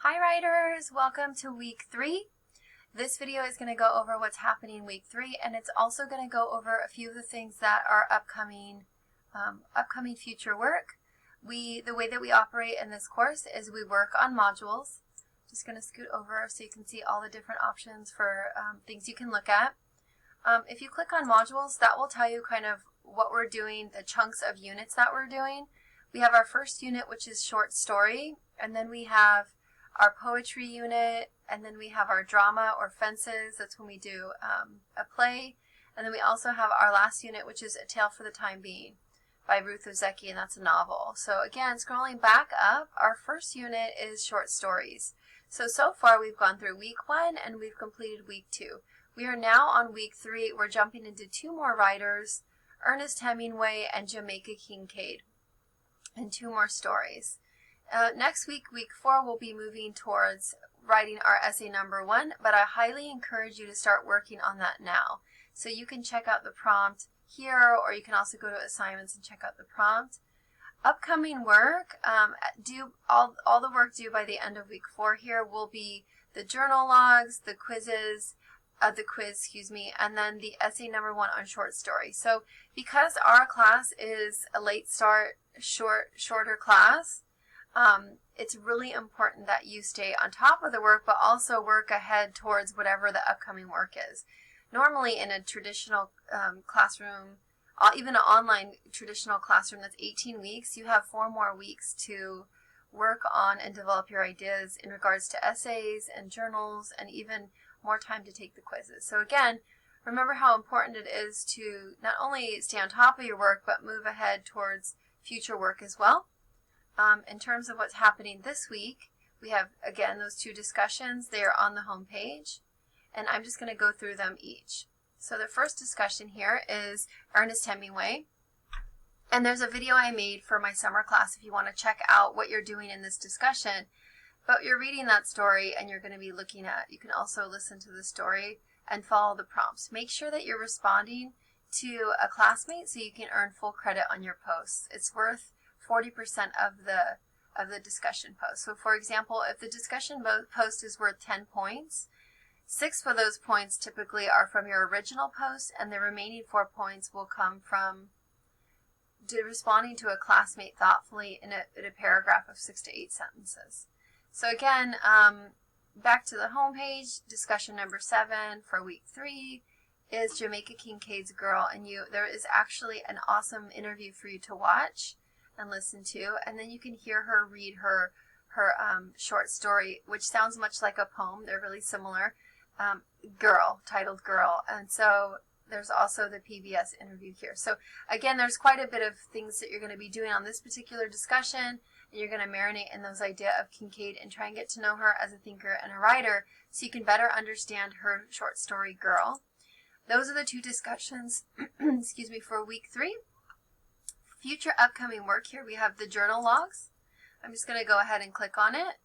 Hi writers, welcome to week 3. This video is going to go over what's happening week 3, and it's also going to go over a few of the things that are upcoming future work. The way that we operate in this course is we work on modules. Just going to scoot over so you can see all the different options for things you can look at. If you click on modules, that will tell you kind of what we're doing, the chunks of units that we're doing. We have our first unit, which is short story, and then we have our poetry unit, and then we have our drama or fences. That's when we do a play. And then we also have our last unit, which is A Tale for the Time Being by Ruth Ozeki, and that's a novel. So again, scrolling back up, our first unit is short stories. So far we've gone through week 1 and we've completed week 2. We are now on week 3. We're jumping into 2 more writers, Ernest Hemingway and Jamaica Kincaid, and 2 more stories. Next week, week 4, we'll be moving towards writing our essay number 1, but I highly encourage you to start working on that now. So you can check out the prompt here, or you can also go to assignments and check out the prompt. Upcoming work, all the work due by the end of week 4 here will be the journal logs, the quiz, and then the essay number 1 on short story. So because our class is a late start, shorter class, it's really important that you stay on top of the work, but also work ahead towards whatever the upcoming work is. Normally in a traditional classroom, even an online traditional classroom that's 18 weeks, you have 4 more weeks to work on and develop your ideas in regards to essays and journals, and even more time to take the quizzes. So again, remember how important it is to not only stay on top of your work, but move ahead towards future work as well. In terms of what's happening this week, we have, again, those 2 discussions. They are on the home page, and I'm just going to go through them each. So the first discussion here is Ernest Hemingway, and there's a video I made for my summer class if you want to check out what you're doing in this discussion. But you're reading that story and you're going to be looking at, you can also listen to the story and follow the prompts. Make sure that you're responding to a classmate so you can earn full credit on your posts. It's worth 40% of the discussion post. So for example, if the discussion post is worth 10 points, 6 of those points typically are from your original post, and the remaining 4 points will come from responding to a classmate thoughtfully in a paragraph of 6 to 8 sentences. So again, back to the home page, discussion number 7 for week 3 is Jamaica Kincaid's Girl and You. There is actually an awesome interview for you to watch and listen to, and then you can hear her read her short story, which sounds much like a poem. They're really similar. Titled Girl. And so there's also the PBS interview here. So again, there's quite a bit of things that you're going to be doing on this particular discussion, and you're going to marinate in those ideas of Kincaid and try and get to know her as a thinker and a writer so you can better understand her short story Girl. Those are the 2 discussions excuse me, for week 3. Future upcoming work here, we have the journal logs. I'm just going to go ahead and click on it.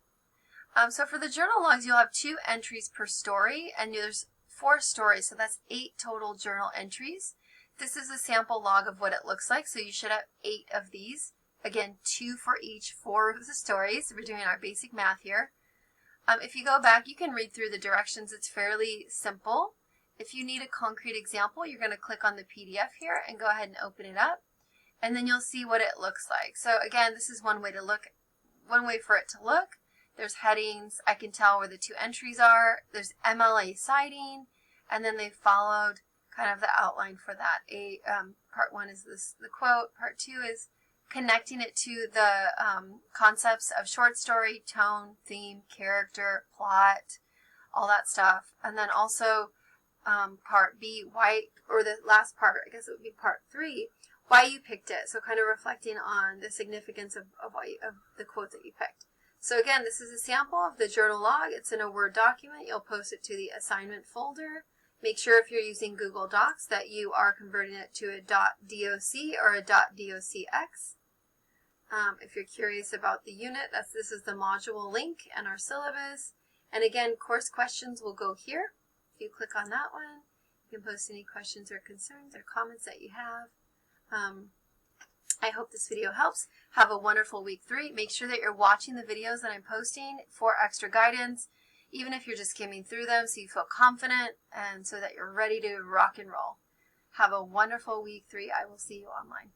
So for the journal logs, you'll have 2 entries per story, and there's 4 stories, so that's 8 total journal entries. This is a sample log of what it looks like, so you should have 8 of these. Again, 2 for each 4 of the stories. We're doing our basic math here. If you go back, you can read through the directions. It's fairly simple. If you need a concrete example, you're going to click on the PDF here and go ahead and open it up, and then you'll see what it looks like. So again, this is one way for it to look. There's headings. I can tell where the 2 entries are. There's MLA citing, and then they followed kind of the outline for that. Part 1 is the quote. Part 2 is connecting it to the concepts of short story, tone, theme, character, plot, all that stuff. And then also part B, the last part, I guess it would be part 3, why you picked it. So kind of reflecting on the significance of the quote that you picked. So again, this is a sample of the journal log. It's in a Word document. You'll post it to the assignment folder. Make sure if you're using Google Docs that you are converting it to a .doc or a .docx. If you're curious about the unit, this is the module link and our syllabus. And again, course questions will go here. If you click on that one, you can post any questions or concerns or comments that you have. I hope this video helps. Have a wonderful week 3. Make sure that you're watching the videos that I'm posting for extra guidance, even if you're just skimming through them, so you feel confident and so that you're ready to rock and roll. Have a wonderful week 3. I will see you online.